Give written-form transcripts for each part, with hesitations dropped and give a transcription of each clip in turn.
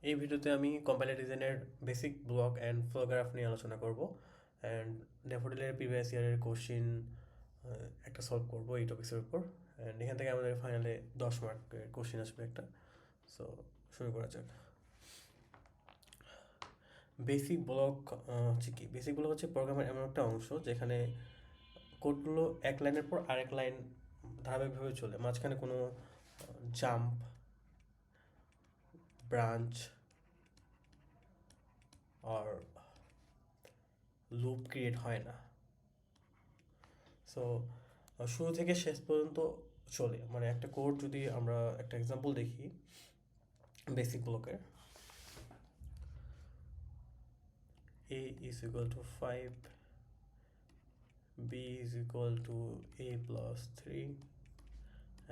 এই ভিডিওতে আমি কম্পাইলার ডিজাইনের বেসিক ব্লক অ্যান্ড ফ্লোগ্রাফ নিয়ে আলোচনা করব অ্যান্ড ড্যাফোডিলের প্রিভিয়াস ইয়ারের কোশ্চিন একটা সলভ করব এই টপিক্সের উপর। অ্যান্ড এখান থেকে আমাদের ফাইনালে 10 মার্কের কোশ্চিন আসবে একটা। সো শুরু করা যাক। বেসিক ব্লক হচ্ছে কি? বেসিক ব্লক হচ্ছে প্রোগ্রামের এমন একটা অংশ যেখানে কোডগুলো এক লাইনের পর আরেক লাইন ধারাবাহিকভাবে চলে, মাঝখানে কোনো জাম্প, ব্রাঞ্চ আর লুপ ক্রিয়েট হয় না। সো শুরু থেকে শেষ পর্যন্ত চলে, মানে একটা কোড যদি আমরা একটা এক্সাম্পল দেখি বেসিক ব্লকের, a is equal to 5, b is equal to a plus 3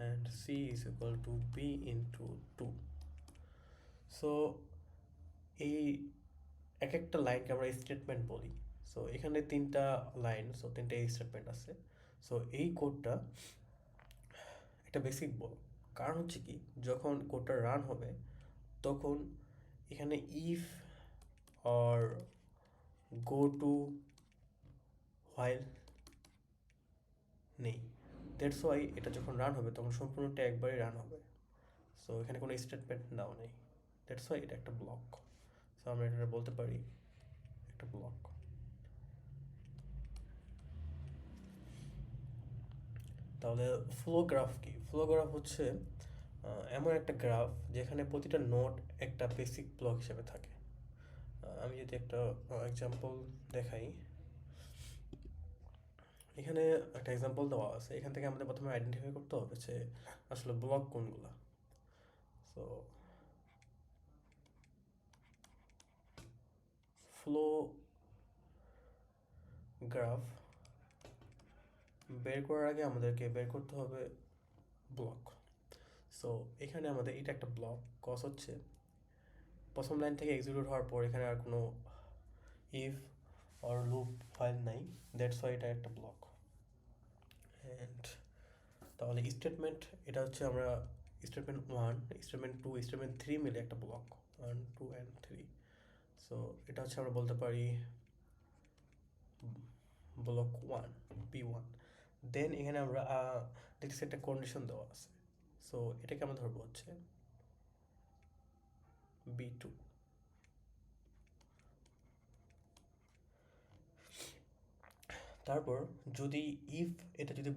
and c is equal to b into 2. So এই এক একটা লাইনকে আমরা স্টেটমেন্ট বলি। সো এখানে 3টা লাইন, সো 3টা স্টেটমেন্ট আছে। সো এই কোডটা একটা বেসিক ব্লক। কারণ হচ্ছে কি, যখন কোডটা রান হবে তখন এখানে if or go to while নেই। দ্যাটস ওয়াই এটা যখন রান হবে তখন সম্পূর্ণটা একবারই রান হবে। সো এখানে কোনো স্টেটমেন্ট নাও নেই, দ্যাটস ওয়াই এটা একটা ব্লক। সো আমরা এটা বলতে পারি একটা ব্লক। তাহলে ফ্লো গ্রাফ কি? ফ্লো গ্রাফ হচ্ছে এমন একটা গ্রাফ যেখানে প্রতিটা নোড একটা বেসিক ব্লক হিসেবে থাকে। আমি যদি একটা এক্সাম্পল দেখাই, এখানে একটা এক্সাম্পল দেওয়া আছে। এখান থেকে আমাদের প্রথমে আইডেন্টিফাই করতে হবে যে আসলে ব্লক কোনগুলা। সো ফ্লো গ্রাফ বের করার আগে আমাদেরকে বের করতে হবে ব্লক। সো এখানে আমাদের এটা একটা ব্লক। কজ হচ্ছে প্রথম লাইন থেকে এক্সিকিউট হওয়ার পর এখানে আর কোনো ইফ অর লুপ ফাইল নাই, দ্যাটস ওয়াই এটা একটা ব্লক। অ্যান্ড তাহলে স্টেটমেন্ট, এটা হচ্ছে আমরা স্টেটমেন্ট 1, স্টেটমেন্ট 2, স্টেটমেন্ট 3 মিলে একটা ব্লক, 1, 2 অ্যান্ড 3। সো এটা হচ্ছে আমরা বলতে পারি ব্লক 1, B1। দেন এখানে আমরা দেখছি একটা কন্ডিশন দেওয়া আছে। সো এটাকে আমরা ধরবো হচ্ছে B2। তারপর যদি ইফ এটা যদি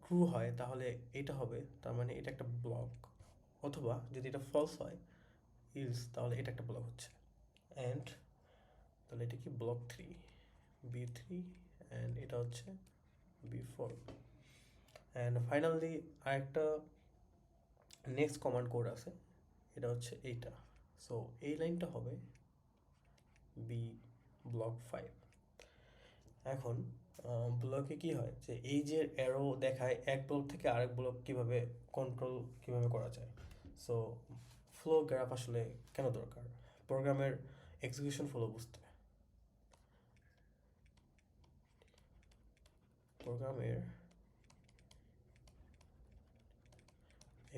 ট্রু হয় তাহলে এটা হবে, তার মানে এটা একটা ব্লক। অথবা যদি এটা ফলস হয়, ইলস, তাহলে এটা একটা ব্লক হচ্ছে। অ্যান্ড তাহলে এটা কি ব্লক 3, B3, অ্যান্ড এটা হচ্ছে B4। অ্যান্ড ফাইনালি আরেকটা নেক্সট কমান্ড কোড আছে, এটা হচ্ছে এইটা। সো এই লাইনটা হবে বি ব্লক 5। এখন ব্লকে কি হয় যে এই যে অ্যারো দেখায় এক ব্লক থেকে আরেক ব্লক কিভাবে কন্ট্রোল কিভাবে করা যায়। সো ফ্লো গ্রাফ আসলে কেন দরকার? প্রোগ্রামের এক্সিকিউশন ফ্লো বুঝতে। প্রোগ্রামের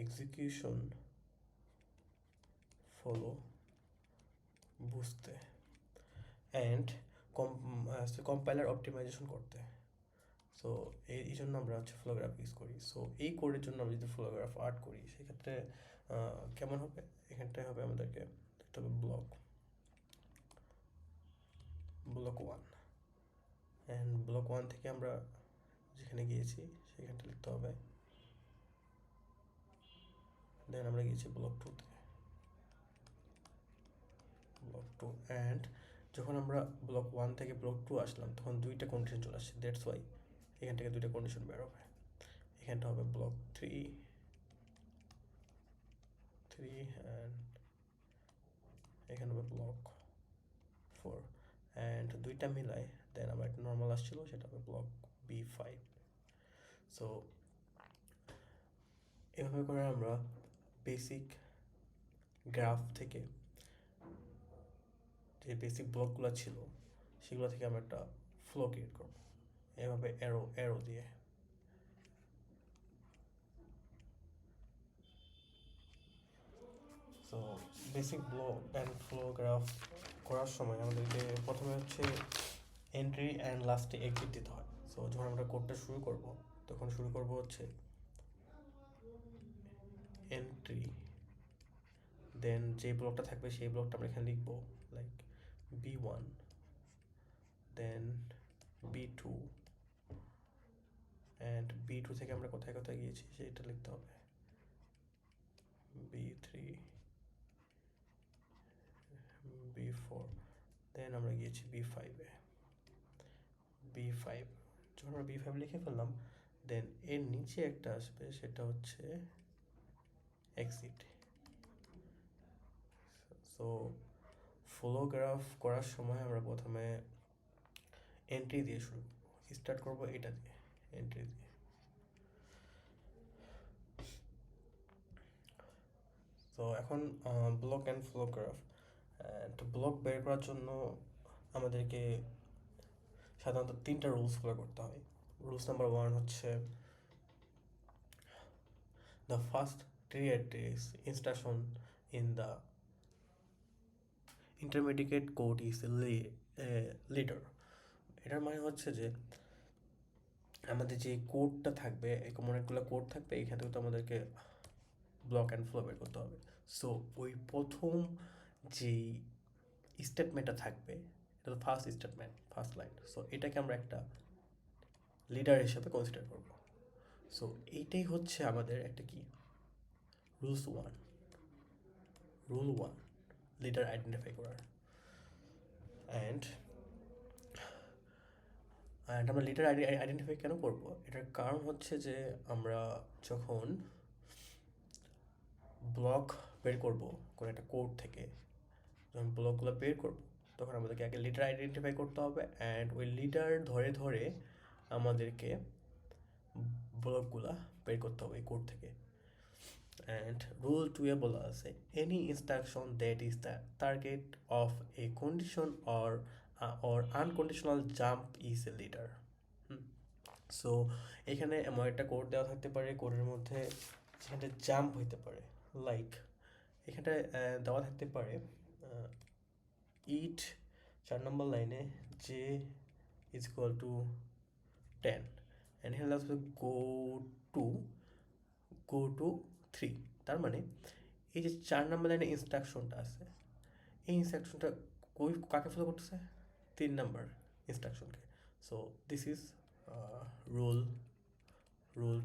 এক্সিকিউশন ফলো বুঝতে অ্যান্ড কম্পাইলার অপটিমাইজেশন করতে। সো এই জন্য আমরা হচ্ছে ফ্লোগ্রাফ ইউজ করি। সো এই কোডের জন্য আমরা যদি ফ্লোগ্রাফ আর্ট করি সেক্ষেত্রে কেমন হবে? এখানটায় হবে আমাদেরকে দেখতে হবে ব্লক 1। অ্যান্ড ব্লক 1 থেকে আমরা যেখানে গিয়েছি সেখানটা লিখতে হবে। দেন আমরা গিয়েছি ব্লক 2তে, ব্লক 2। অ্যান্ড যখন আমরা ব্লক 1 থেকে ব্লক 2 আসলাম তখন দুইটা কন্ডিশন চলে আসছে, দ্যাটস ওয়াই এখান থেকে দুইটা কন্ডিশন বের হবে। এখানটা হবে ব্লক 3 অ্যান্ড এখানে হবে ব্লক 4। অ্যান্ড দুইটা মিলায় দেন আমার একটা নর্মাল আসছিল, সেটা হবে ব্লক B5। সো এভাবে করে আমরা বেসিক গ্রাফ থেকে যে বেসিক ব্লকগুলো ছিল সেগুলো থেকে আমরা একটা ফ্লো ক্রিয়েট করবো এভাবে অ্যারো অ্যারো দিয়ে। So so basic block and flow graph করার সময় আমাদেরকে প্রথমে হচ্ছে এন্ট্রি অ্যান্ড লাস্টে এক্সিট দিতে হয়। সো যখন আমরা কোডটা শুরু করব তখন শুরু করব হচ্ছে এন্ট্রি, দেন যে ব্লকটা থাকবে সেই ব্লকটা আমরা এখানে লিখবো, like B1, then B2, and B2 থেকে আমরা কোথায় কোথায় গিয়েছি সেটা লিখতে হবে, B3, B4, দেন আমরা গিয়েছি B5-এ, B5। যখন আমরা B5 লিখে ফেললাম, দেন এর নিচে একটা আসবে, সেটা হচ্ছে এক্সিট। সো ফ্লো গ্রাফ করার সময় আমরা প্রথমে এন্ট্রি দিয়ে শুরু স্টার্ট করবো, এটা দিয়ে এন্ট্রি দিয়ে। তো এখন ব্লক অ্যান্ড ফ্লো গ্রাফ, তো ব্লক বের করার জন্য আমাদেরকে সাধারণত 3টা রুলস ফলো করতে হয়। রুলস নাম্বার 1 হচ্ছে the first triad is instruction in the intermediate code is leader। এটার মানে হচ্ছে যে আমাদের যে কোডটা থাকবে, এরকম অনেকগুলো কোড থাকবে, এখান থেকে তো আমাদেরকে ব্লক অ্যান্ড ফ্লো বের করতে হবে। সো ওই প্রথম যেই স্টেটমেন্টটা থাকবে, এটা তো first statement, first line. So এটাকে আমরা একটা লিডার হিসেবে কনসিডার করব। সো এইটাই হচ্ছে আমাদের একটা কি রুল ওয়ান, লিডার আইডেন্টিফাই করার। অ্যান্ড আমরা লিডার আইডেন্টিফাই কেন করব, এটার কারণ হচ্ছে যে আমরা যখন ব্লক বের করব কোনো একটা কোড থেকে, যখন ব্লকগুলো বের করব তখন আমাদেরকে আগে লিডার আইডেন্টিফাই করতে হবে, অ্যান্ড ওই লিডার ধরে ধরে আমাদেরকে ব্লকগুলো বের করতে হবে এই কোড থেকে। অ্যান্ড রুল 2-এ বলা আছে any instruction that is the target of A condition or unconditional jump is a leader. So এখানে এমন একটা কোড দেওয়া থাকতে পারে, কোডের মধ্যে যেখানে জাম্প হইতে পারে, লাইক এখানটায় দেওয়া থাকতে পারে ইট 4 নম্বর লাইনে J is equal two 10, and এখানে দেওয়া থাকবে গো টু 3। তার মানে এই যে 4 নম্বর লাইনে ইনস্ট্রাকশনটা আছে, এই ইনস্ট্রাকশনটা কাকে ফলো করতেছে? 3 নম্বর ইনস্ট্রাকশনকে। So this is rule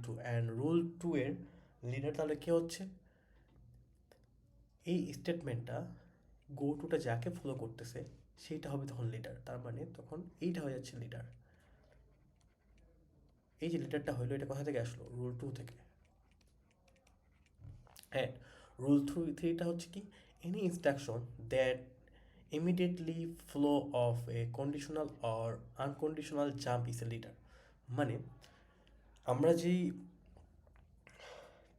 2, and rule 2-এর লিডার তাহলে কে হচ্ছে? এই স্টেটমেন্টটা গো টুটা যাকে ফলো করতেছে সেইটা হবে তখন লিডার। তার মানে তখন এইটা হয়ে যাচ্ছে লিডার। এই যে লিডারটা হইলো, এটা কোথা থেকে আসলো? রুল 2 থেকে। হ্যাঁ, রুল 3টা হচ্ছে কি, any instruction that immediately flow of A conditional or unconditional jump is a leader. মানে আমরা যেই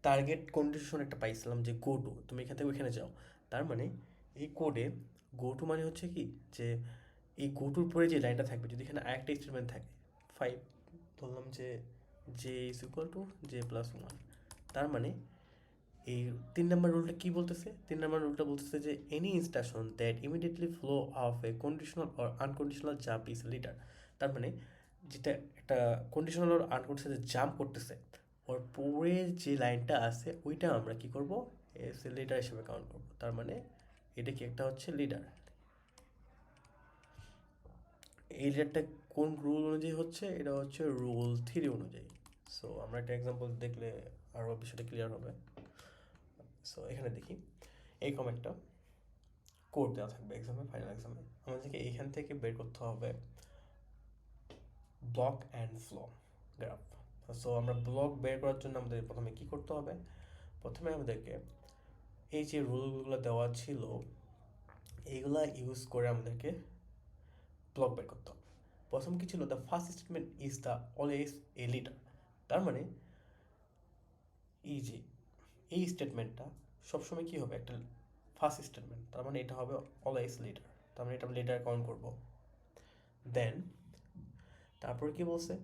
টার্গেট কন্ডিশন একটা পাইছিলাম যে গো টু, তুমি এখান থেকে ওইখানে যাও, তার মানে এই কোডে গো টু মানে হচ্ছে কি, যে এই গো টুর পরে যে লাইনটা থাকবে, যদি এখানে আরেকটা স্টেটমেন্ট থাকে 5, বললাম যে J is equal two J plus 1, তার মানে এই 3 নম্বর রুলটা কি বলতেছে? 3 নম্বর রুলটা বলতেছে যে any instruction that immediately flow of A conditional or unconditional jump is leader. তার মানে যেটা একটা কন্ডিশনাল অর আনকন্ডিশনাল জাম্প করতেছে, ওর পরে যে লাইনটা আছে ওইটা আমরা কি করব, এস লিডার হিসেবে কাউন্ট করব। তার মানে এটা কি একটা হচ্ছে লিডার। এই লিডারটা কোন রুল অনুযায়ী হচ্ছে? এটা হচ্ছে রুল 3 অনুযায়ী। সো আমরা একটা এক্সাম্পল দেখলে আরও বিষয়টা ক্লিয়ার হবে। সো এখানে দেখি এইরকম একটা কোড দেওয়া থাকবে এক্সামে, ফাইনাল এক্সামে আমাদেরকে এইখান থেকে বের করতে হবে block and flow graph. So আমরা ব্লক বের করার জন্য আমাদের প্রথমে কি করতে হবে? প্রথমে আমাদেরকে এই যে রুলগুলো দেওয়া ছিল এইগুলা ইউজ করে আমাদেরকে ব্লক বের করতে হবে। প্রথম কি ছিল? The first statement is the always a leader. তার মানে এই যে এই স্টেটমেন্টটা সবসময় কি হবে? একটা ফার্স্ট স্টেটমেন্ট, তার মানে এটা হবে অলওয়েজ লিডার, তার মানে এটা আমরা লিডার কাউন্ট করবো। দেন তারপর কি বলছে?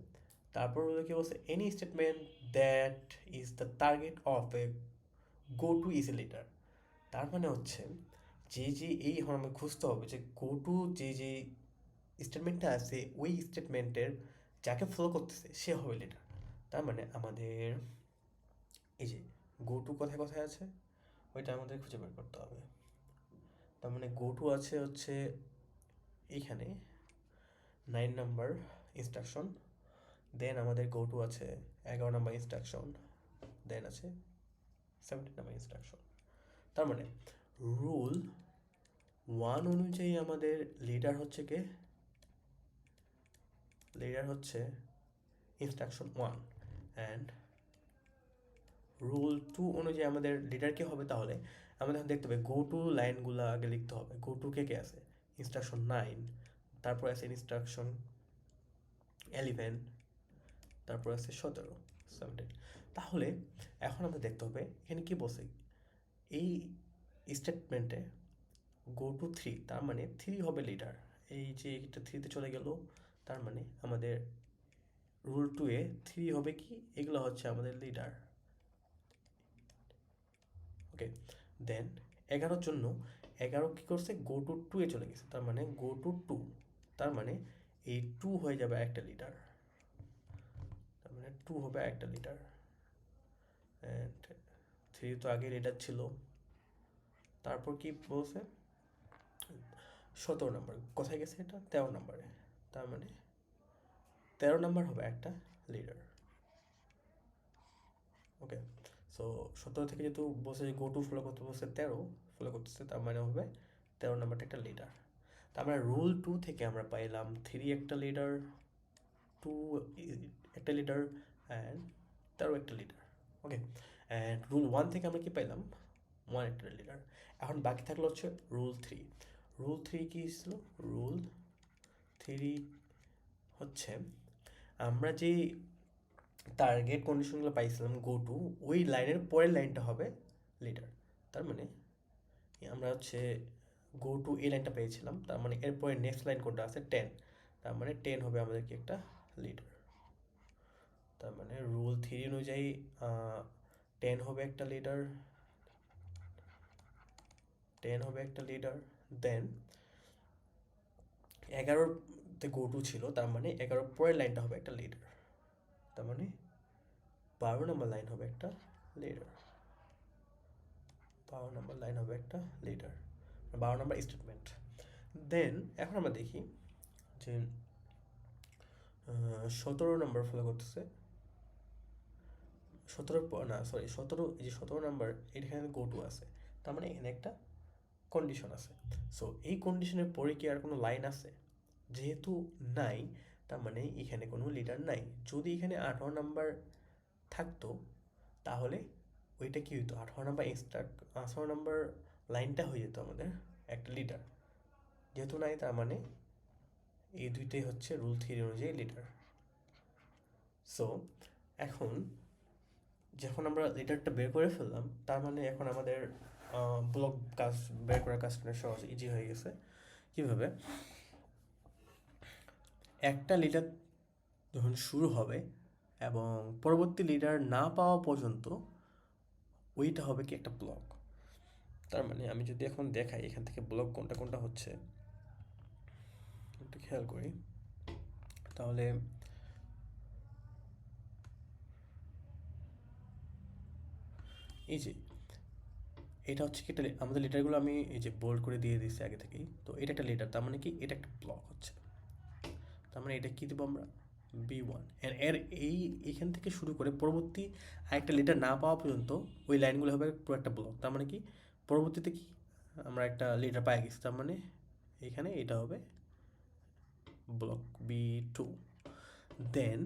তারপর কি বলছে? Any statement that is the target of A go to is a leader. তার মানে হচ্ছে এই এখন আমাকে খুঁজতে হবে যে গো টু যে স্টেটমেন্টটা আছে ওই স্টেটমেন্টের যাকে ফলো করতেছে সে হবে লিডার। তার মানে আমাদের এই যে গো টু কোথায় কোথায় আছে ওইটা আমাদের খুঁজে বের করতে হবে। তার মানে গো টু আছে হচ্ছে এইখানে 9 নাম্বার ইনস্ট্রাকশন, দেন আমাদের গো টু আছে 11 নাম্বার ইনস্ট্রাকশন, দেন আছে 17 নাম্বার ইনস্ট্রাকশন। তার মানে রুল 1 অনুযায়ী আমাদের লিডার হচ্ছে কে, লিডার হচ্ছে ইনস্ট্রাকশন 1, অ্যান্ড রুল 2 অনুযায়ী আমাদের লিডার কে হবে। তাহলে আমাদের দেখতে হবে গো টু লাইনগুলো আগে লিখতে হবে। গো টু কে কে আছে, ইনস্ট্রাকশন 9, তারপর আছে ইনস্ট্রাকশন 11, তারপর আছে 17, 17। তাহলে এখন আমরা দেখতে হবে এখানে কি বলছে, এই স্টেটমেন্টে গো টু 3, তার মানে 3 হবে লিডার। এই যে এটা 3তে চলে গেল, তার মানে আমাদের রুল 2 এ 3 হবে কি, এগুলো হচ্ছে আমাদের লিডার। ওকে, দেন 11 জন্য 11 কি করছে, গো টু 2 এ চলে গেছে, তার মানে গো টু 2, তার মানে এই 2 হয়ে যাবে একটা লিডার, তার মানে 2 হবে একটা লিডার। অ্যান্ড 3 তো আগে লিডার ছিল। তারপর কি বলছে, 17 নম্বর কোথায় গেছে, এটা 13 নম্বরে, তার মানে 13 নম্বর হবে একটা লিডার। ওকে, সো 17 থেকে যেহেতু বসে গো টু ফলো করতে বসে 13 ফলো করতেছে, তার মানে হবে 13 নাম্বারটা একটা লিডার। তার মানে রুল 2 থেকে আমরা পাইলাম 3 একটা লিডার, 2 একটা লিডার, অ্যান্ড 13 একটা লিডার। ওকে, অ্যান্ড রুল 1 থেকে আমরা কি পাইলাম, 1 একটা লিডার। এখন বাকি থাকলো হচ্ছে রুল 3। রুল 3 কি ছিল, রুল 3 হচ্ছে আমরা যে টার্গেট কন্ডিশনগুলো পাইছিলাম গো টু, ওই লাইনের পরের লাইনটা হবে লিডার। তার মানে আমরা হচ্ছে গো টু এই লাইনটা পেয়েছিলাম, তার মানে এরপরে নেক্সট লাইন কোনটা আছে 10, তার মানে 10 হবে আমাদের কি একটা লিডার। তার মানে রুল 3 অনুযায়ী 10 হবে একটা লিডার, 10 হবে একটা লিডার। দেন 11তে গো টু ছিল, তার মানে 11 পরের লাইনটা হবে একটা লিডার, তার মানে 12 নম্বর লাইন হবে একটা লিডার, 12 নম্বর লাইন হবে একটা লিডার, 12 নম্বর স্টেটমেন্ট। দেন এখন আমরা দেখি যে 17 নম্বর ফলো করতেছে, 17 না সরি 17, এই যে 17 নাম্বার এখানে গো টু আছে, তার মানে এখানে একটা কন্ডিশন আছে। সো এই কন্ডিশনের পরে কি আর কোনো লাইন আছে, যেহেতু নাই, তার মানে এখানে কোনো লিডার নাই। যদি এখানে 18 নাম্বার থাকতো তাহলে ওইটা কি হতো, 18 নাম্বার 18 নাম্বার লাইনটা হয়ে যেত আমাদের একটা লিডার। যেহেতু নাই, তার মানে এই দুইটাই হচ্ছে রুল 3 অনুযায়ী লিডার। সো এখন যখন আমরা লিডারটা বের করে ফেললাম, তার মানে এখন আমাদের ব্লক কাজ বের করার কাজটা সহজ ইজি হয়ে গেছে। কীভাবে, একটা লিডার যখন শুরু হবে এবং পরবর্তী লিডার না পাওয়া পর্যন্ত ওইটা হবে কি একটা ব্লক। তার মানে আমি যদি এখন দেখাই এখান থেকে ব্লক কোনটা কোনটা হচ্ছে একটু খেয়াল করি, তাহলে এই যে এটা হচ্ছে কি একটা আমাদের লিডারগুলো আমি এই যে বোল্ড করে দিয়ে দিচ্ছি আগে থেকেই, তো এটা একটা লিডার, তার মানে কি এটা একটা ব্লক হচ্ছে, তার মানে এটা কি দেবো আমরা, B1। এর এইখান থেকে শুরু করে পরবর্তী আরেকটা লিডার না পাওয়া পর্যন্ত ওই লাইনগুলো হবে পুরো একটা ব্লক। তার মানে কি পরবর্তীতে কি আমরা একটা লিডার পাই গেছি, তার মানে এখানে এটা হবে ব্লক B2। দেন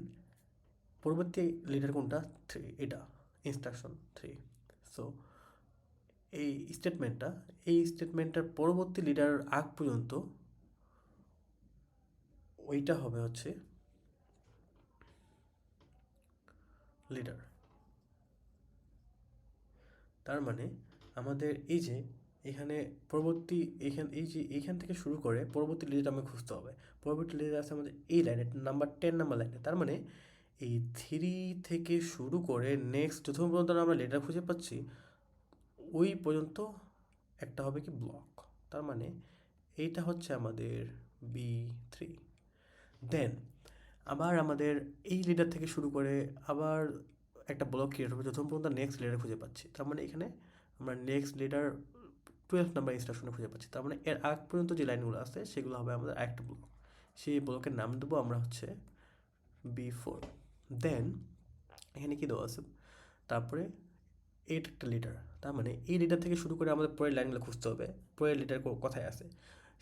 পরবর্তী লিডার কোনটা, 3, এটা ইনস্ট্রাকশন 3। সো এই স্টেটমেন্টটার পরবর্তী লিডার আগ পর্যন্ত ওইটা হবে হচ্ছে লিডার। তার মানে আমাদের এই যে এখানে পরবর্তী এইখান থেকে শুরু করে পরবর্তী লিডার আমাকে খুঁজতে হবে। পরবর্তী লিডার আছে আমাদের এই লাইনে নাম্বার 10 নাম্বার লাইনে, তার মানে এই 3 থেকে শুরু করে নেক্সট যতক্ষণ পর্যন্ত আমরা লিডার খুঁজে পাচ্ছি ওই পর্যন্ত একটা হবে কি ব্লক। তার মানে এইটা হচ্ছে আমাদের B3। দেন আবার আমাদের এই লিডার থেকে শুরু করে আবার একটা ব্লক ক্রিয়েট হবে যতক্ষণ পর্যন্ত নেক্সট লিডার খুঁজে পাচ্ছি। তার মানে এখানে আমরা নেক্সট লিডার 12 নাম্বার ইনস্ট্রাকশনে খুঁজে পাচ্ছি। তার মানে এর আগ পর্যন্ত যে লাইনগুলো আছে সেগুলো হবে আমাদের একটা ব্লক। সেই ব্লকের নাম দেবো আমরা হচ্ছে B4। দেন এখানে কি দেওয়া আছে, তারপরে এইটা একটা লিডার। তার মানে এই লিডার থেকে শুরু করে আমাদের পরের লাইনগুলো খুঁজতে হবে, পরের লিডার কোথায় আছে।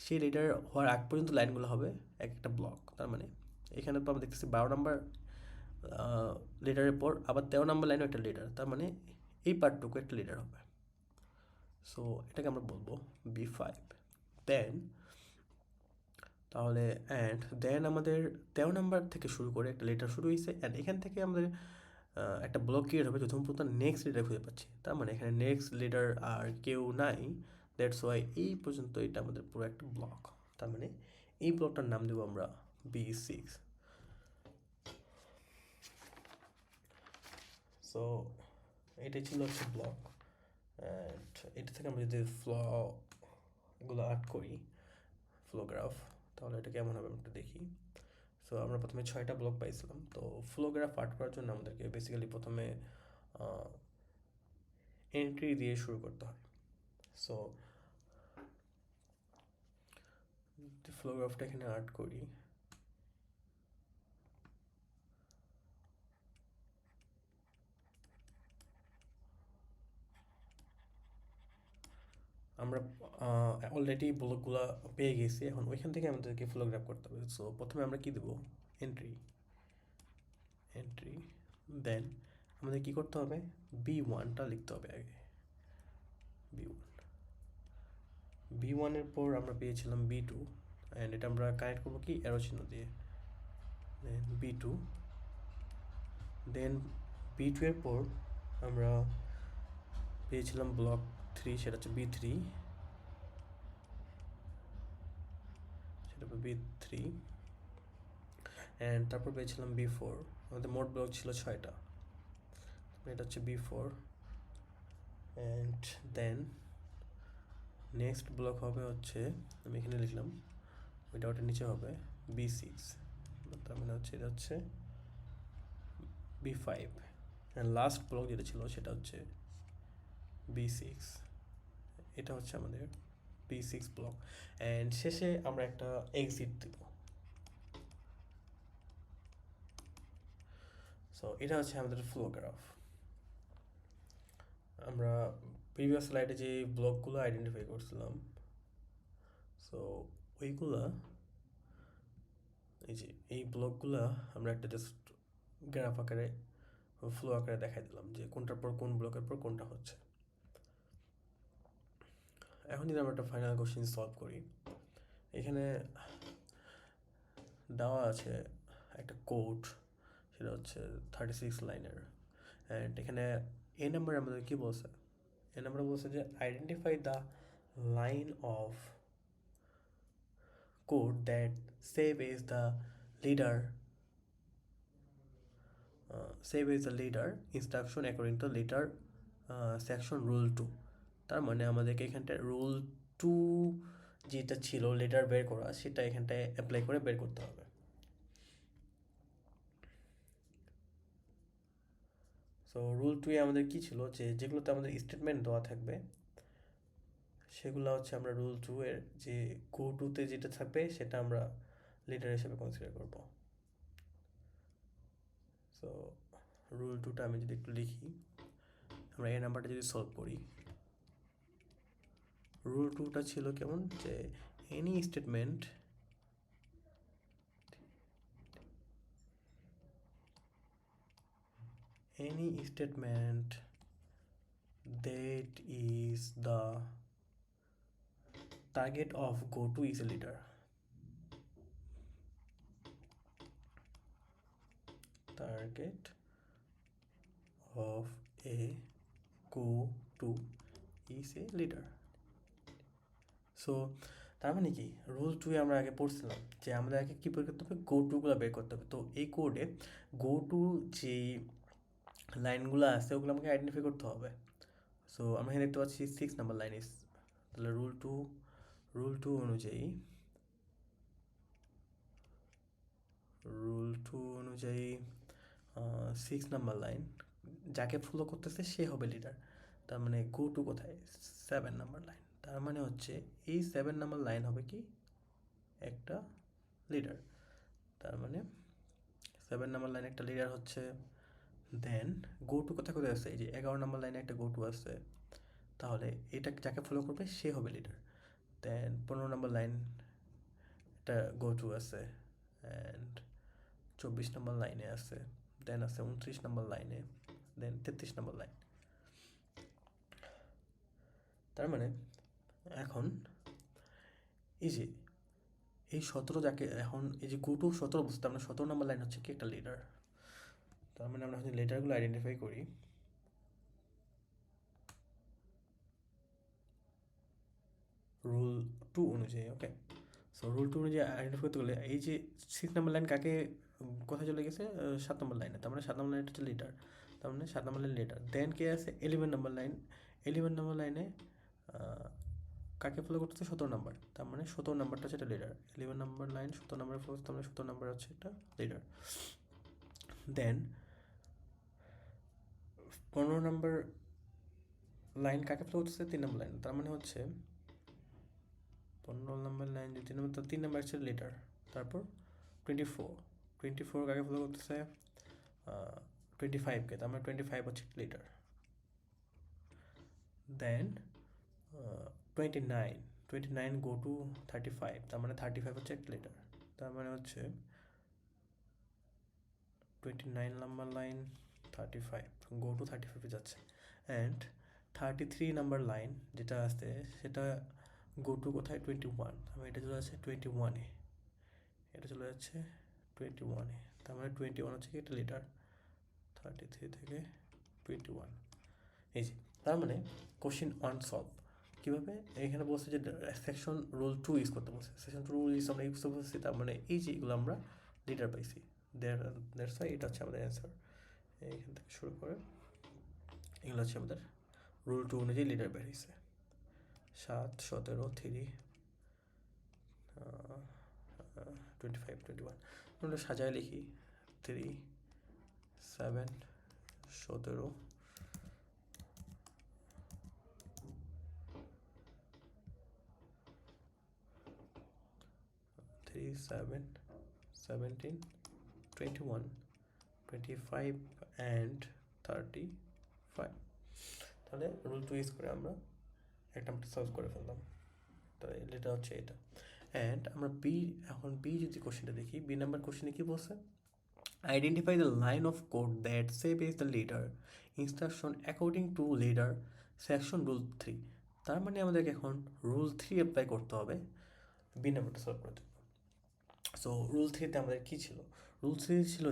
সেই লিডার হওয়ার আগ পর্যন্ত লাইনগুলো হবে এক একটা ব্লক। তার মানে এখানে তো আমরা দেখতেছি 12 নাম্বার লিডারের পর আবার 13 নাম্বার লাইনও একটা লিডার। তার মানে এই পার্টটুকু একটা লিডার হবে। সো এটাকে আমরা বলবো B5। দেন তাহলে অ্যান্ড দেন আমাদের 13 নাম্বার থেকে শুরু করে একটা লিডার শুরু হয়েছে, অ্যান্ড এখান থেকে আমাদের একটা ব্লক ক্রিয়েট হবে যতক্ষণ পর্যন্ত নেক্সট লিডার খুঁজে পাচ্ছি। তার মানে এখানে নেক্সট লিডার আর কেউ নাই, দ্যাটস ওয়াই এই পর্যন্ত এটা আমাদের পুরো একটা ব্লক। তার মানে এই ব্লকটার নাম দেবো আমরা B6। সো এটাই ছিল হচ্ছে ব্লক। অ্যান্ড এটা থেকে আমরা যদি এগুলো আর্ট করি, ফ্লোগ্রাফ, তাহলে এটা কেমন হবে আমরা একটু দেখি। সো আমরা প্রথমে 6টা ব্লক পাইছিলাম। তো ফ্লোগ্রাফ আর্ট করার জন্য আমাদেরকে বেসিক্যালি প্রথমে এন্ট্রি দিয়ে শুরু করতে হয়। সো ফ্লোগ্রাফটা এখানে আর্ট করি। আমরা অলরেডি ব্লকগুলো পেয়ে গেছি, এখন ওইখান থেকে আমাদেরকে ফ্লোগ্রাফ করতে হবে। সো প্রথমে আমরা কি দেবো, এন্ট্রি। দেন আমাদের কি করতে হবে, B1টা লিখতে হবে আগে। B1 এর পর আমরা পেয়েছিলাম B2, অ্যান্ড এটা আমরা কানেক্ট করবো কি অ্যারো চিহ্ন দিয়ে। দেন B2, দেন B2 এর পর আমরা পেয়েছিলাম ব্লক 3, সেটা হচ্ছে B3, সেটা B3, অ্যান্ড তারপর পেয়েছিলাম B4। আমাদের মোট ব্লক ছিল 6টা, এটা হচ্ছে B4। And then next block হবে হচ্ছে, আমি এখানে লিখলাম, ওইটা নিচে হবে B6। তার মানে হচ্ছে এটা হচ্ছে B5। অ্যান্ড লাস্ট ব্লক যেটা ছিল সেটা হচ্ছে B6। এটা হচ্ছে আমাদের B6 ব্লক। অ্যান্ড শেষে আমরা একটা এক্সিট দেব। সো এটা হচ্ছে আমাদের ফ্লোগ্রাফ। আমরা প্রিভিয়াস স্লাইডে যে ব্লকগুলো আইডেন্টিফাই করছিলাম, সো ওইগুলা, এই যে এই ব্লকগুলা আমরা একটা জাস্ট গ্রাফ আকারে, ফ্লো আকারে দেখাই দিলাম যে কোনটার পর কোন ব্লকের পর কোনটা হচ্ছে। এখন যদি আমরা একটা ফাইনাল কোশ্চেন সলভ করি, এখানে দেওয়া আছে একটা কোড, সেটা হচ্ছে 36 লাইনের। অ্যান্ড এখানে এ নাম্বার আমাদের কি বলছে, এ নাম্বার বলছে যে identify the line of code that save as the leader, save as the leader instruction according to leader section rule 2। তার মানে আমাদেরকে এখানটায় রুল 2 যেটা ছিল লিডার বের করা, সেটা এখানটায় অ্যাপ্লাই করে বের করতে হবে। সো রুল 2 আমাদের কি ছিল, যে যেগুলোতে আমাদের স্টেটমেন্ট দেওয়া থাকবে সেগুলো হচ্ছে আমরা রুল 2 এর যে গো টুতে যেটা থাকবে সেটা আমরা লিডার হিসেবে কনসিডার করব। সো রুল 2টা আমি যদি একটু লিখি, আমরা এই নাম্বারটা যদি সলভ করি, রুল 2টা ছিল কেমন, যে any statement that is the target of go-to is a leader. Target of a go-to is a leader. So তার মানে কি, রুল 2 আমরা আগে পড়ছিলাম যে আমাদের আগে কী বের করতে হবে, গো টুগুলো বের করতে হবে। তো এই কোডে গো টু যে লাইনগুলো আছে ওগুলো আমাকে আইডেন্টিফাই করতে হবে। সো আমরা এখানে দেখতে পাচ্ছি 6 নাম্বার লাইন ইস তাহলে রুল টু অনুযায়ী রুল টু অনুযায়ী 6 নাম্বার লাইন যাকে ফলো করতেছে সে হবে লিডার। তার মানে গো টু কোথায়? 7 নাম্বার লাইন। তার মানে হচ্ছে এই 7 নাম্বার লাইন হবে কি একটা লিডার। তার মানে 7 নাম্বার লাইনে একটা লিডার হচ্ছে। দেন গো টু কোথায় কোথায় আছে? এই যে 11 নাম্বার লাইনে একটা গো টু আছে, তাহলে এটা যাকে ফলো করবে সে হবে লিডার। দেন 15 নাম্বার লাইন একটা গো টু আছে, অ্যান্ড 24 নাম্বার লাইনে আছে, দেন আছে 29 নাম্বার লাইনে, দেন 33 নাম্বার লাইন। তার মানে এখন এই যে এই 17 যাকে এখন এই যে গো টু 17 বুঝতে, আমরা 17 নাম্বার লাইন হচ্ছে কি একটা লিডার। তার মানে আমরা হচ্ছে লিডারগুলো আইডেন্টিফাই করি। রুল টু অনুযায়ী, ওকে। সো রুল টু অনুযায়ী আইডেন্টিফাই করতে গেলে এই যে 6 নাম্বার লাইন কাকে কোথায় চলে গেছে? 7 নম্বর লাইনে। তার মানে 7 নম্বর লাইন হচ্ছে লিডার। তার মানে 7 নম্বর লাইন লিডার। দেন কে আছে? 11 নম্বর লাইন। 11 নম্বর লাইনে কাকে ফলো করতেছে? 17 নাম্বার। তার মানে 17 নাম্বারটা হচ্ছে একটা leader. 11 number line 17 number follow করতে, তার মানে 17 নাম্বার হচ্ছে একটা লিডার। দেন 15 নাম্বার লাইন কাকে ফলো করতেছে? 3 নম্বর লাইন। তার মানে হচ্ছে 15 নম্বর লাইন যে 3 নম্বর, 3 নম্বর হচ্ছে লিডার। তারপর 24 কাকে ফলো করতেছে? 25কে। তার মানে 25 হচ্ছে লিডার। দেন 29 গো টু 35, তার মানে 35 হচ্ছে একটা লিডার। তার মানে হচ্ছে 29 নাম্বার লাইন 35 গো টু 35 যাচ্ছে। অ্যান্ড 33 নাম্বার লাইন যেটা আছে সেটা গো টু কোথায়? 21। আমি এটা চলে যাচ্ছে 21-এ, এটা চলে যাচ্ছে 21-এ। তার মানে 21 হচ্ছে কি একটা লিডার। 33 থেকে 21, এই যে। তার মানে কোশ্চেন 1 সলভ কীভাবে? এখানে বলছে যে সেকশন রুল 2 ইউজ করতে বলছে। সেকশন 2 রুল ইউজ আমরা ইউজ করতে বলছি, তার মানে এই যে এগুলো আমরা লিডার পাইছি। দ্যাটস ওয়াই এটা হচ্ছে আমাদের অ্যান্সার। এইখান থেকে শুরু করে এগুলো হচ্ছে আমাদের রুল 2 অনুযায়ী লিডার বের হয়েছে। 7, 17, 3, 25, 21 আমরা সাজায় লিখি। 3, 7, 17, 3, 7, 17, 21, 25 অ্যান্ড 35। তাহলে রুল 2 ইউজ করে আমরা একটা সলভ করে ফেললাম। তাহলে এটা হচ্ছে এটা। অ্যান্ড আমরা এখন বি যদি কোশ্চেনটা দেখি, বি নাম্বার কোশ্চেনে কী বলছে? Identify the line of code that save is the leader instruction according to leader section rule 3। তার মানে আমাদেরকে এখন রুল 3 অ্যাপ্লাই করতে হবে বি নাম্বারটা সলভ করতে। সো রুল 3তে আমাদের কী ছিল? রুল 3 ছিল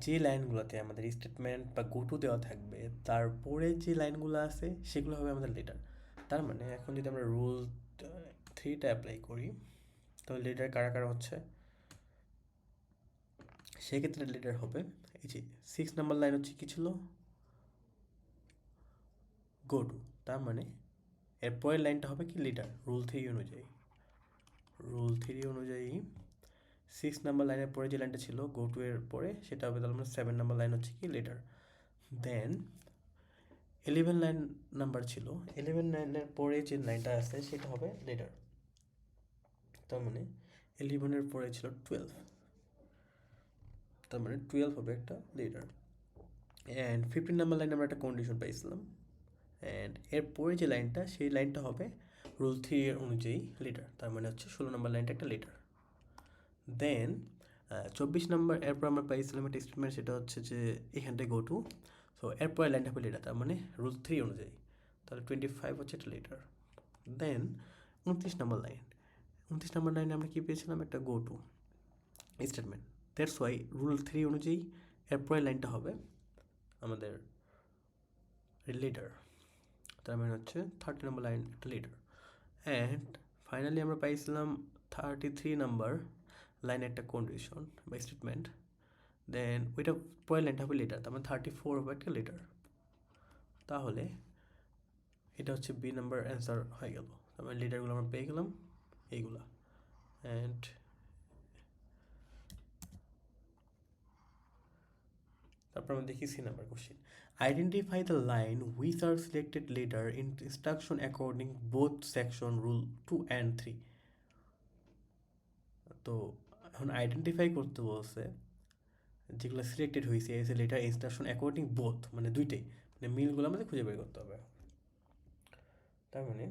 যে লাইনগুলোতে আমাদের স্টেটমেন্ট বা গোটু দেওয়া থাকবে তারপরে যে লাইনগুলো আছে সেগুলো হবে আমাদের লিডার। তার মানে এখন যদি আমরা রুল 3টা অ্যাপ্লাই করি তাহলে লিডার কারা কারা হচ্ছে? সেক্ষেত্রে লিডার হবে এই যে 6 নাম্বার লাইন হচ্ছে কী ছিল? Go to. তার মানে এরপরের লাইনটা হবে কি? লিডার। রুল 3 অনুযায়ী 6 নাম্বার লাইনের পরে যে লাইনটা ছিল গো টু এর পরে সেটা হবে, তাহলে 7 নাম্বার লাইন হচ্ছে কি? লিডার। দেন 11 লাইন নাম্বার ছিল, 11 লাইনের পরে যে লাইনটা আছে সেটা হবে লিডার। তার মানে 11-এর পরে ছিল 12, তার মানে 12 হবে একটা লিডার। অ্যান্ড 15 নাম্বার লাইনে আমরা একটা কন্ডিশন পাইছিলাম, অ্যান্ড এরপরে যে লাইনটা সেই লাইনটা হবে রুল 3 এর অনুযায়ী লিডার। তার মানে হচ্ছে 16 নাম্বার লাইনটা একটা লিডার। দেন 24 নাম্বার এরপর আমরা পাইছিলাম একটা স্টেটমেন্ট, সেটা হচ্ছে যে এখানটায় গো টু। সো এরপরে লাইনটা হবে লিডার, তার মানে রুল 3 অনুযায়ী। তাহলে 25 হচ্ছে একটা লিডার। দেন 29 নাম্বার লাইনে আমরা কী পেয়েছিলাম? একটা go to statement. That's why rule 3 অনুযায়ী এরপরে লাইনটা হবে আমাদের লিডার। তার মানে হচ্ছে 30 নম্বর লাইন একটা লিডার। অ্যান্ড ফাইনালি আমরা পাইছিলাম 33 নাম্বার লাইনে একটা কন্ডিশন বা স্টেটমেন্ট। দেন ওইটা পরের লাইনটা হবে লিডার, তার মানে 34 হবে একটা লিডার। তাহলে এটা হচ্ছে বি নাম্বার অ্যান্সার হয়ে গেল। তারপরে লিডারগুলো আমরা পেয়ে গেলাম এইগুলা। অ্যান্ড তারপর আমরা দেখি C number question, identify the line which are selected leader in instruction according both section rule 2 and 3। তো এখন আইডেন্টিফাই করতে বলছে যেগুলো সিলেক্টেড হয়েছে as a letter instruction according both, মানে দুইটাই, মানে মিলগুলো আমাদের খুঁজে বের করতে হবে। তার মানে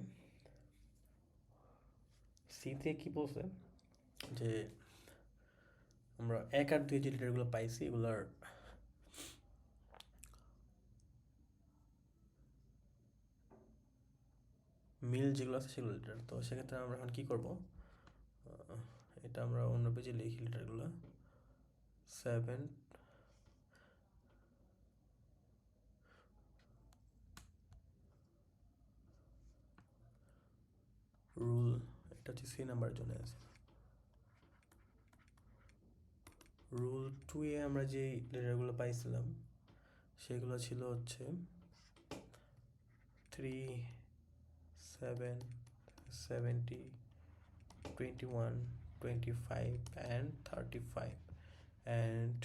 সিতে কি বলছে যে আমরা 1 আর 2 যে লিটারগুলো পাইছি এগুলার মিল যেগুলো আছে সেগুলো লিটার। তো সেক্ষেত্রে আমরা এখন কী করবো, এটা আমরা অন্য পেজে লিখি লিটারগুলো। 7 রুল, এটা হচ্ছে সি নাম্বারের জন্য আছে। রুল 2 এ আমরা যে লিটারগুলো পাইছিলাম সেগুলো ছিল হচ্ছে 3, 7, 70, 21, 25 and 35। অ্যান্ড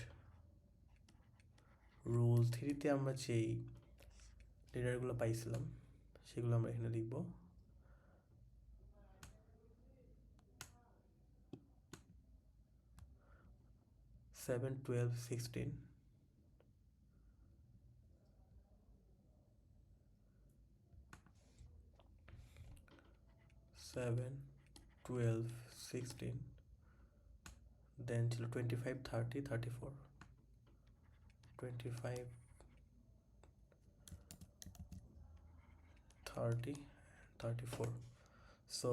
রুল 3-তে আমরা যেই লিটারগুলো পাইছিলাম সেগুলো আমরা এখানে লিখব। 7, 12, 16, 7, 12, 16, দেন ছিল 25, 30, 34, 25, 30, 34। সো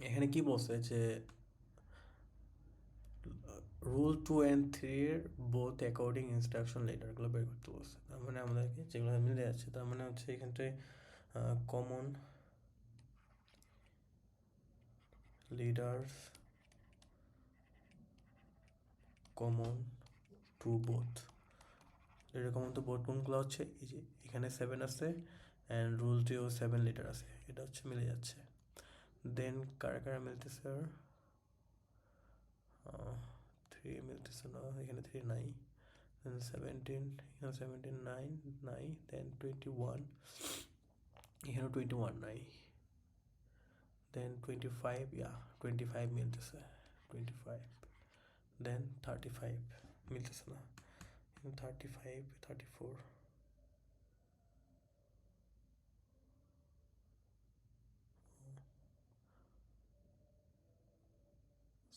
এখানে কি বলছে যে রুল 2 and 3 এর বোথ অ্যাকর্ডিং ইনস্ট্রাকশন লেটারগুলো বের করতে বলছে। তার মানে আমাদেরকে যেগুলো মিলে যাচ্ছে, তার মানে হচ্ছে এখানটায় common leaders common to both. Leader common to both কোনগুলো হচ্ছে, এই যে এখানে 7 আছে অ্যান্ড রুল 2 7 লিটার আছে, এটা হচ্ছে মিলে যাচ্ছে। দেন কারা কারা মিলতেছে, আর 3 মিলতেছে না, এখানে 3 নাই। দেন 17, এখানে 17 নাই, দেন 21, এখানেও 21 নাই। দেন 25, 25 মিলতেছে, 25। দেন 35 মিলতেছে না, 35, 34।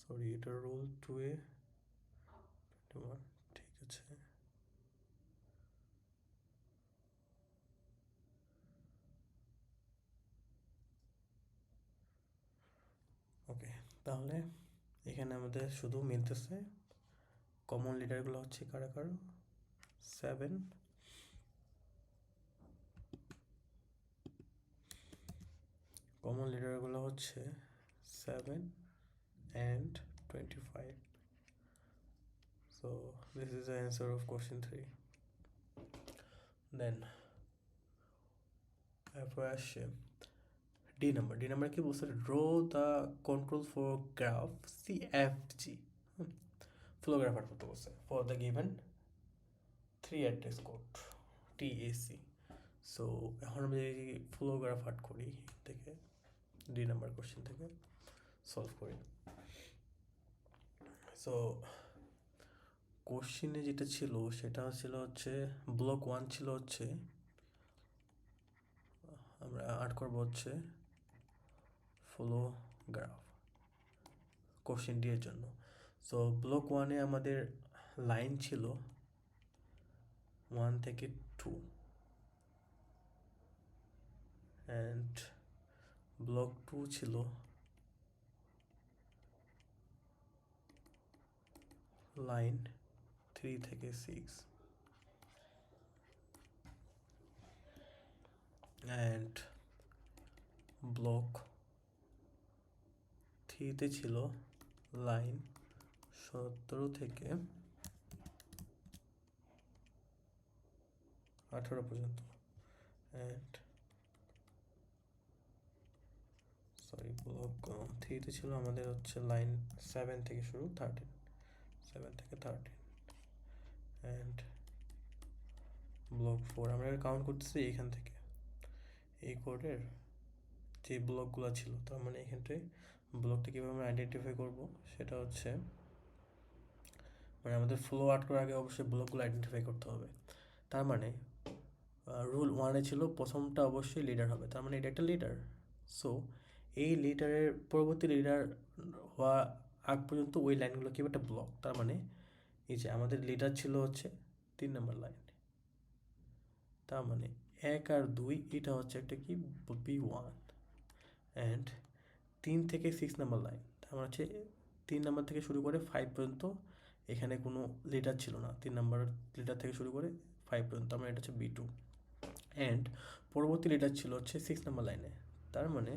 সরি, এটা রুল 2 এ 21, ঠিক আছে। ওকে, তাহলে এখানে আমাদের শুধু মিলতেছে কমন লিডারগুলো হচ্ছে কারা কারা, 7, কমন লিডারগুলো হচ্ছে 7 and 25। So this is the answer of question 3. Then এরপর আসছে ডি নাম্বার কি বলছে, draw the control flow graph CFG, flow graph art করতে বলছে for the given 3 address code TAC। So এখন আমি যদি ফ্লো গ্রাফ আর্ট করি থেকে ডি নাম্বার কোশ্চেন থেকে সলভ করি। সো কোশ্চেনে যেটা ছিল সেটা ছিল হচ্ছে ব্লক 1 ছিল হচ্ছে, আমরা আর্ট করবো হচ্ছে ফ্লো গ্রাফ কোশ্চেন ডি এর জন্য। সো ব্লক 1-এ আমাদের লাইন ছিল 1 থেকে 2 অ্যান্ড ব্লক 2 ছিল লাইন 3 থেকে 6 অ্যান্ড ব্লক 3-তে ছিল লাইন 17 থেকে 18 পর্যন্ত অ্যান্ড সরি, ব্লক থ্রিতে ছিল আমাদের হচ্ছে লাইন 7 থেকে শুরু, 13, 7 থেকে 13, অ্যান্ড ব্লক 4 আমরা কাউন্ট করতেছি এখান থেকে, এই কোডের যে ব্লকগুলো ছিল। তার মানে এখানটায় ব্লকটা কীভাবে আমরা আইডেন্টিফাই করবো সেটা হচ্ছে, মানে আমাদের ফ্লো আউট করার আগে অবশ্যই ব্লকগুলো আইডেন্টিফাই করতে হবে। তার মানে রুল 1-এ ছিল প্রথমটা অবশ্যই লিডার হবে, তার মানে এটা একটা লিডার। সো এই লিডারের পরবর্তী লিডার হওয়া আগ পর্যন্ত ওই লাইনগুলো কি একটা ব্লক। তার মানে এই যে আমাদের লিডার ছিল হচ্ছে 3 নম্বর লাইন, তার মানে 1 আর 2 এটা হচ্ছে একটা কি B1, অ্যান্ড 3 থেকে 6 নম্বর লাইন, তার মানে হচ্ছে 3 নম্বর থেকে শুরু করে 5 পর্যন্ত এখানে কোনো লিডার ছিল না, 3 নম্বর লিডার থেকে শুরু করে 5 পর্যন্ত, আমার এটা হচ্ছে B2, অ্যান্ড পরবর্তী লিডার ছিল হচ্ছে 6 নম্বর লাইনে। তার মানে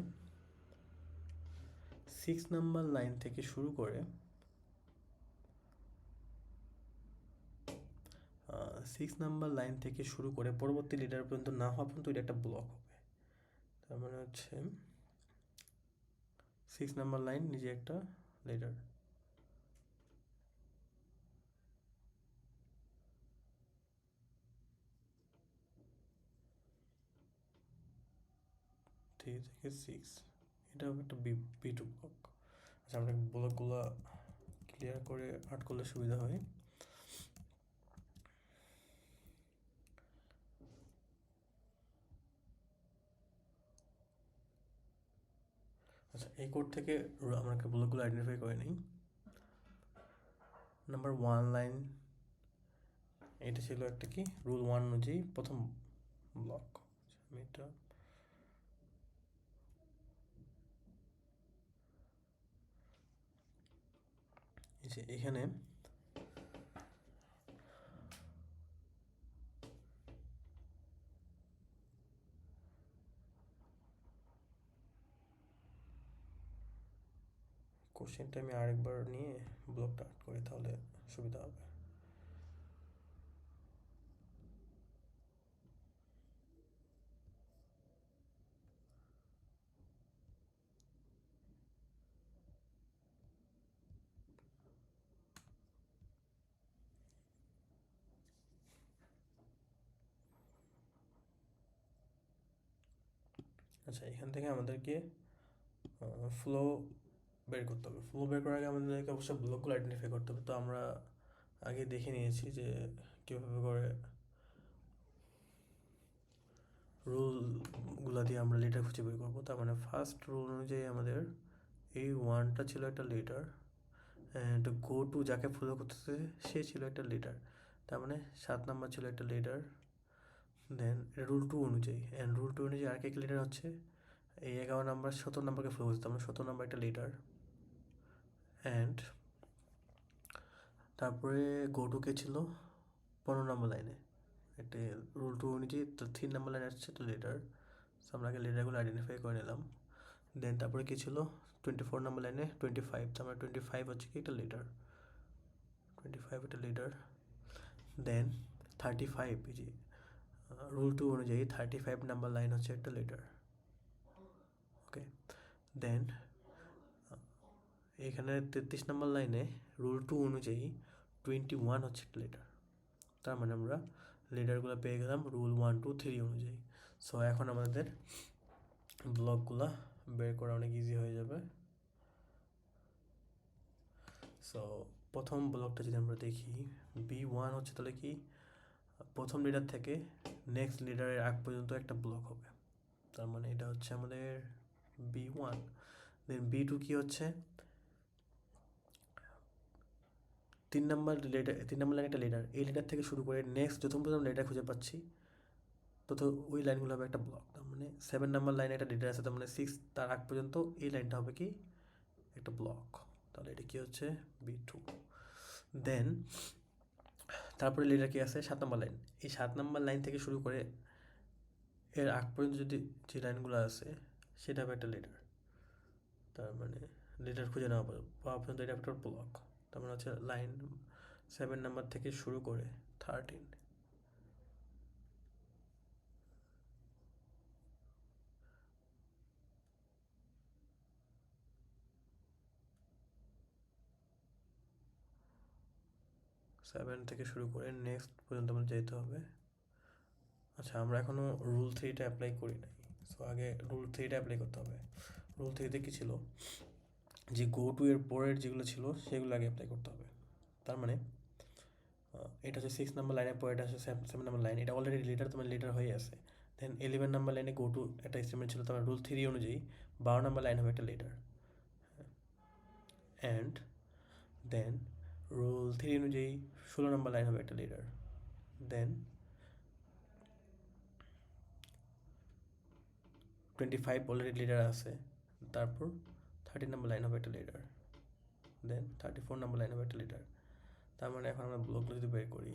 6 নম্বর লাইন থেকে শুরু করে 6 নাম্বার লাইন থেকে শুরু করে পরবর্তী লিডার পর্যন্ত না হওয়া পর্যন্ত এটা একটা ব্লক হবে। তার মানে হচ্ছে 6 নাম্বার লাইন নিজে একটা লিডার। থ্রি থেকে 6 এটা হবে একটা B2 ব্লক। আচ্ছা, আমরা ব্লকগুলো ক্লিয়ার করে আর্ট করলে সুবিধা হয়। আচ্ছা, এই কোড থেকে আমরা ব্লকগুলো আইডেন্টিফাই করে নিই। নাম্বার 1 লাইন, এটা ছিল একটা কি রুল 1 অনুযায়ী প্রথম ব্লক। আমি এটা এখানে কোশ্চেনটা আমি আরেকবার নিয়ে ব্লকটা আর্ট করি, তাহলে সুবিধা হবে। আচ্ছা, এখান থেকে আমাদেরকে ফ্লো বের করতে হবে। ফ্লো বের করার আগে আমাদেরকে অবশ্যই ব্লকগুলো আইডেন্টিফাই করতে হবে। তো আমরা আগে দেখে নিয়েছি যে কীভাবে করে রুলগুলো দিয়ে আমরা লিডার খুঁজে বের করবো। তার মানে ফার্স্ট রুল অনুযায়ী আমাদের এই 1টা ছিল একটা লিডার, অ্যান্ড গো টু যাকে ফলো করতেছে সে ছিল একটা লিডার, তার মানে 7 নাম্বার ছিল একটা লিডার। দেন রুল 2 অনুযায়ী, অ্যান্ড রুল 2 অনুযায়ী আর কে লিডার হচ্ছে এই 11 নাম্বার 17 নাম্বারকে ফলো করতে, আমরা 17 নাম্বার একটা লিডার। অ্যান্ড তারপরে গো টু কে ছিল 15 নম্বর লাইনে, একটা রুল 2 অনুযায়ী 3 নম্বর লাইনে আসছে একটা লিডার। সো আমরা আগে লিডারগুলো আইডেন্টিফাই করে নিলাম। দেন তারপরে কী ছিল 24 নম্বর লাইনে 25, তো আমরা 25 হচ্ছে কি একটা লিডার, 25 একটা লিডার। দেন 35, এই যে রুল 2 অনুযায়ী 35 নাম্বার লাইন হচ্ছে একটা লিডার। ওকে, দেন এখানে 33 নম্বর লাইনে রুল 2 অনুযায়ী 21 হচ্ছে একটা লিডার। তার মানে আমরা লিডারগুলো পেয়ে গেলাম রুল 1, 2, 3 অনুযায়ী। সো এখন আমাদের ব্লকগুলো বের করা অনেক ইজি হয়ে যাবে। সো প্রথম ব্লকটা যদি আমরা দেখি, B1 হচ্ছে তাহলে কি প্রথম লিডার থেকে নেক্সট লিডারের আগ পর্যন্ত একটা ব্লক হবে। তার মানে এটা হচ্ছে আমাদের B1। দেন B2 কি হচ্ছে 3 নম্বর লিডার, 3 নম্বর লাইন একটা লিডার, এই লিডার থেকে শুরু করে নেক্সট যত পর্যন্ত লিডার খুঁজে পাচ্ছি তত ওই লাইনগুলো হবে একটা ব্লক। তার মানে 7 নম্বর লাইনে একটা লিডার আছে, তার মানে 6 তার আগ পর্যন্ত এই লাইনটা হবে কি একটা ব্লক। তাহলে এটা কি হচ্ছে B2। দেন তারপরে লিডার কি আছে 7 নম্বর লাইন, এই 7 নম্বর লাইন থেকে শুরু করে এর আগ পর্যন্ত যদি যে লাইনগুলো আছে সেটা হবে একটা লিডার। তার মানে লিডার খুঁজে নেওয়া পাওয়া পর্যন্ত এটা একটা ব্লক। তার মানে হচ্ছে লাইন 7 নাম্বার থেকে শুরু করে 13, 7 থেকে শুরু করে নেক্সট পর্যন্ত আমাদের যেতে হবে। আচ্ছা, আমরা এখনও রুল 3টা অ্যাপ্লাই করি নাই। সো আগে রুল 3টা অ্যাপ্লাই করতে হবে। রুল 3তে কী ছিল, যে গো টু এর পরের যেগুলো ছিল সেগুলো আগে অ্যাপ্লাই করতে হবে। তার মানে এটা হচ্ছে 6 নাম্বার লাইনের পরে, এটা হচ্ছে 7 নাম্বার লাইন, এটা অলরেডি লিটার, তোমার লিটার হয়ে আছে। দেন 11 নাম্বার লাইনে গো টু একটা স্টেটমেন্ট ছিল, তোমার রুল 3 অনুযায়ী 12 নাম্বার লাইন হবে একটা লিটার। অ্যান্ড দেন রুল 3 অনুযায়ী 16 নাম্বার লাইন হবে একটা লিটার। দেন 25 অলরেডি লিটার আছে, তারপর 13 নাম্বার লাইন হবে একটা লিটার। দেন 34 নাম্বার লাইন হবে একটা লিটার। তার মানে এখন আমরা ব্লকগুলো যদি বের করি,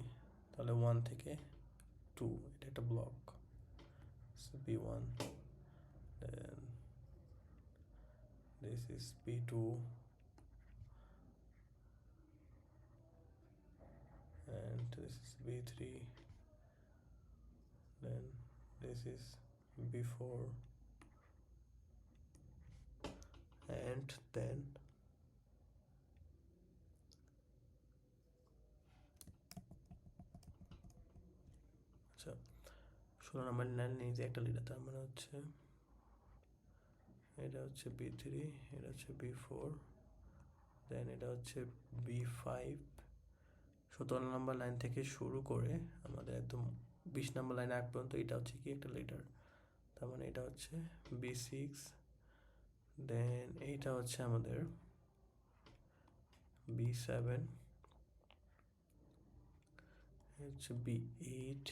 তাহলে 1 থেকে 2 এটা একটা block, B1, then this is B2, and this is B3, then this is B4, and then আচ্ছা 16 নাম্বার লাইন নিয়ে একটা লিটার, তার মানে হচ্ছে এটা হচ্ছে B3, এটা হচ্ছে B4, দেন এটা হচ্ছে B5। 17 নাম্বার লাইন থেকে শুরু করে আমাদের একদম 20 নাম্বার লাইনে আগ পর্যন্ত এটা হচ্ছে কি একটা লিটার। তার মানে এটা হচ্ছে B6, দেন এইটা হচ্ছে আমাদের B7, হচ্ছে B8,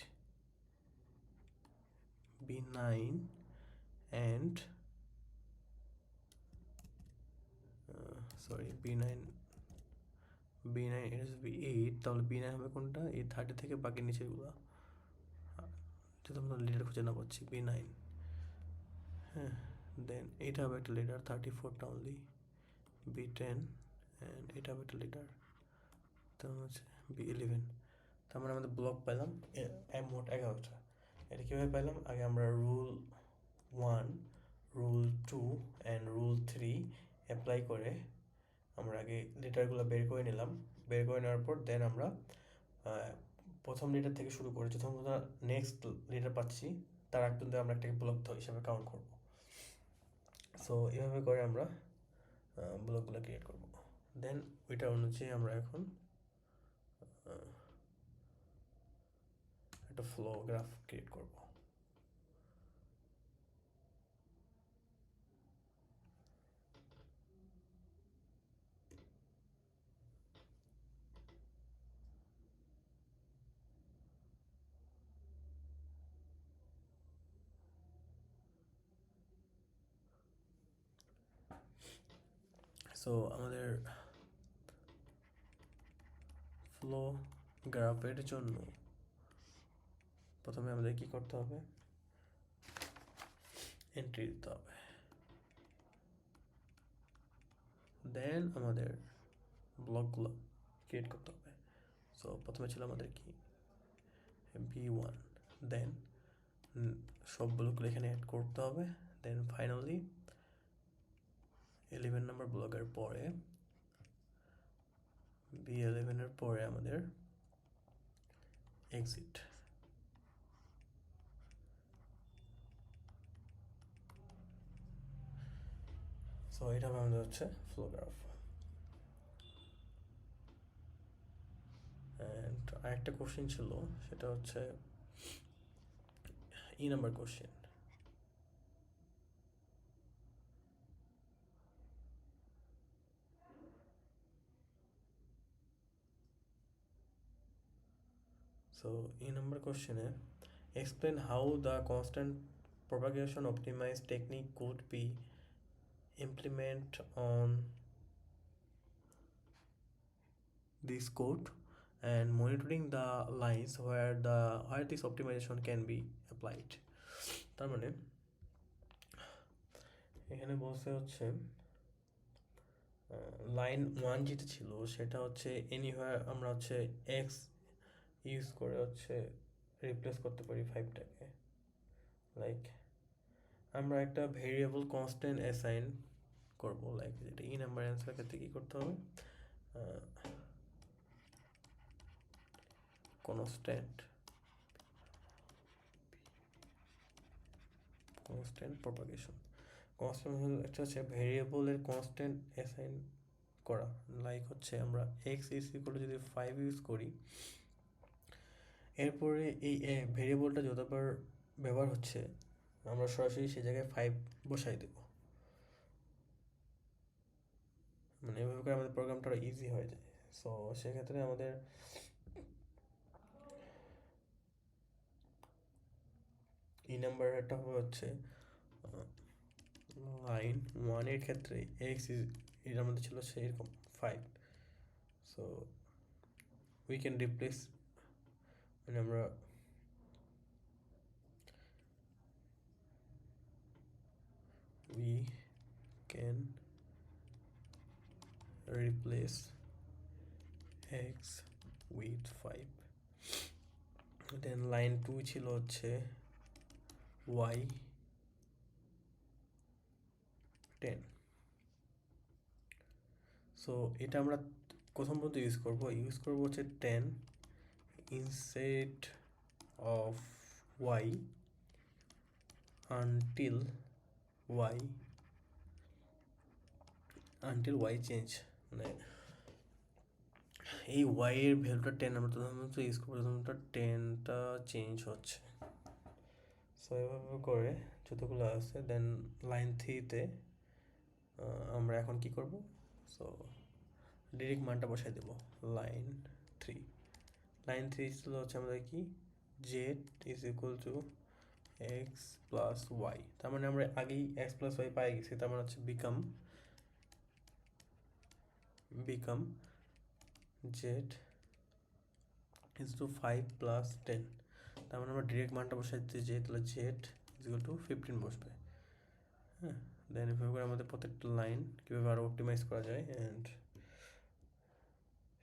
B9, and sorry B9, এটা হচ্ছে B8। তাহলে B9 হবে কোনটা, এই 30 থেকে বাকি নিচেগুলো, যেটা আমরা লিটার খুঁজে না পাচ্ছি, B9। হ্যাঁ, দেন এইটা হবে একটা লিটার, 34টা অনলি, B10, অ্যান্ড এটা হবে একটা লিটার, তার হচ্ছে B11। তার মানে আমাদের ব্লক পেলাম মোট 11টা। এটা কীভাবে পেলাম, আগে আমরা rule 1, rule 2 and rule 3 apply করে আমরা আগে লিটারগুলো বের করে নিলাম। বের করে নেওয়ার পর দেন আমরা প্রথম লিটার থেকে শুরু করে যখন আমরা নেক্সট লিটার পাচ্ছি তার আগ পর্যন্ত আমরা একটাকে ব্লক হিসাবে কাউন্ট করব। সো এভাবে করে আমরা ব্লকগুলো ক্রিয়েট করব। দেন ওইটা অনুযায়ী আমরা এখন একটা ফ্লো গ্রাফ ক্রিয়েট করব। সো আমাদের ফ্লো গ্রাফের জন্য প্রথমে আমাদের কি করতে হবে, এন্ট্রি দিতে হবে। দেন আমাদের ব্লকগুলো ক্রিয়েট করতে হবে। সো প্রথমে ছিল আমাদের কি B1, দেন সব ব্লকগুলো এখানে অ্যাড করতে হবে। দেন ফাইনালি 11 নম্বর ব্লকের পরে B11 এর পরে আমাদের এক্সিট। সো এটা আমাদের হচ্ছে ফ্লো গ্রাফ। অ্যান্ড আরেকটা কোশ্চেন ছিল, সেটা হচ্ছে number question. So, number question है, explain how the constant propagation optimized technique could be implemented on this code and monitoring the lines where this optimization can be applied. তার মানে এখানে বলছে হচ্ছে লাইন 1 যেটা ছিল সেটা হচ্ছে এনিওয়্যার আমরা হচ্ছে এক্স ইউজ করে হচ্ছে রিপ্লেস করতে পারি 5টাকে। লাইক আমরা একটা ভেরিয়েবল কনস্ট্যান্ট অ্যাসাইন করব, লাইক যেটা নাম্বার অ্যান্সার ক্ষেত্রে কী করতে হবে, কনস্ট্যান্ট প্রপাগেশন। কনস্ট্যান্ট হলো একটা হচ্ছে ভেরিয়েবলের কনস্ট্যান্ট অ্যাসাইন করা, লাইক হচ্ছে আমরা এক্স ইজ ইকুয়াল যদি 5 ইউজ করি, এরপরে এই ভেরিয়েবলটা যতবার ব্যবহার হচ্ছে আমরা সরাসরি সেই জায়গায় 5 বসাই দেব, মানে এভাবে করে আমাদের প্রোগ্রামটা ইজি হয়ে যায়। সো সেক্ষেত্রে আমাদের এই নাম্বারটা হবে হচ্ছে লাইন 1 এর ক্ষেত্রে এক্স ইজ, এটার মধ্যে ছিল সে এরকম 5, সো উই ক্যান রিপ্লেস, মানে আমরা we can replace x with 5, then line 2 ছিল হচ্ছে y 10, সো এটা আমরা প্রথম পর্যন্ত ইউজ করব হচ্ছে 10 instead of y until y change, মানে এই y এর ভ্যালুটা 10 আমরা প্রথমত ইউজ করবো, প্রথমত 10টা চেঞ্জ হচ্ছে। সো এভাবে করে যতগুলো আছে, দেন লাইন 3তে আমরা এখন কি করব, সো ডিরেক্ট মানটা বসাই দেব লাইন 3 ছিল হচ্ছে আমাদের কি Z is equal to X plus Y, তার মানে আমরা আগেই এক্স প্লাস ওয়াই পাই গেছি, তার মানে হচ্ছে become Z is to 5 plus 10, তার মানে আমরা ডিরেক্ট মানটা বসাই দিতে যে তাহলে জেড ইজ ইকুয়াল টু 15 বসবে। হ্যাঁ, দেন এভাবে করে আমাদের প্রত্যেকটা লাইন কীভাবে আরও অপটিমাইজ করা যায় অ্যান্ড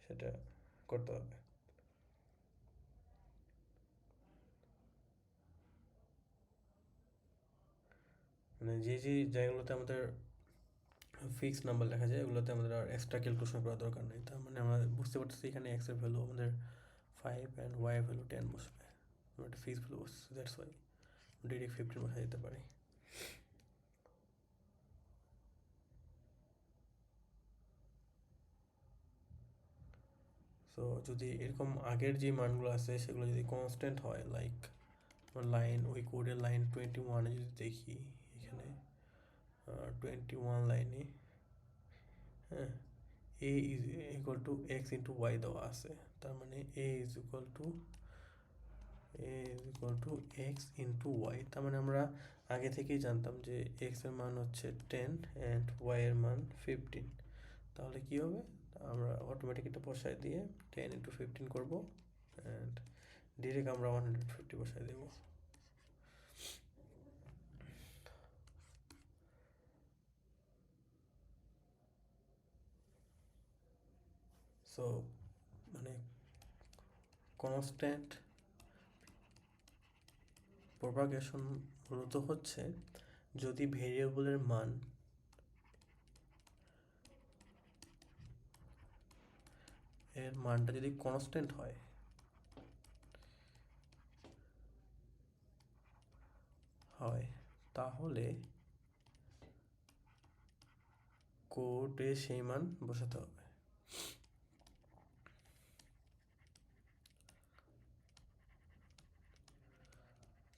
সেটা করতে হবে। মানে যে জায়গাগুলোতে আমাদের ফিক্সড নাম্বার লেখা যায় ওগুলোতে আমাদের আর এক্সট্রা ক্যালকুলেশন করার দরকার নেই, তার মানে আমরা বুঝতে পারতেছি এখানে এক্স এর ভ্যালু আমাদের 5 অ্যান্ড ওয়াই এর ভ্যালু 10 বসবে, আমরা একটা ফিক্সড ভ্যালু বসছে, দ্যাটস ওয়াই ডিরেক্ট 15 বসা দিতে পারি। সো যদি এরকম আগের যে মানগুলো আছে সেগুলো যদি কনস্ট্যান্ট হয়, লাইক লাইন ওই কোডের লাইন 21 যদি দেখি, এখানে 21 লাইনে হ্যাঁ a is equal to x into y দেওয়া আছে, তার মানে a is equal to x into y, তার মানে আমরা আগে থেকেই জানতাম যে এক্স এর মান হচ্ছে 10 অ্যান্ড ওয়াই এর মান 15, তাহলে কি হবে, আমরা অটোমেটিক এটা বসাই দিয়ে 10 ইন্টু 15 করবো অ্যান্ড ডিরেক্ট আমরা 150 বসাই দেবো। সো মানে কনস্ট্যান্ট প্রপাগেশন মূলত হচ্ছে যদি ভেরিয়েবলের মান এর মানটা যদি কনস্ট্যান্ট হয় তাহলে কোডে সেই মান বসাতে হবে।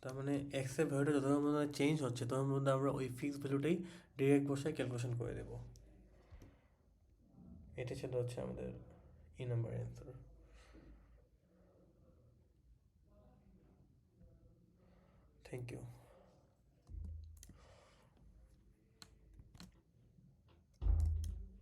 তার মানে এক্স এর ভ্যালুটা যত মধ্যে চেঞ্জ হচ্ছে তখন মধ্যে আমরা ওই ফিক্স ভ্যালুটাই ডিরেক্ট বসায় ক্যালকুলেশন করে দেব। এটা ছিল হচ্ছে আমাদের E number answer. Thank you.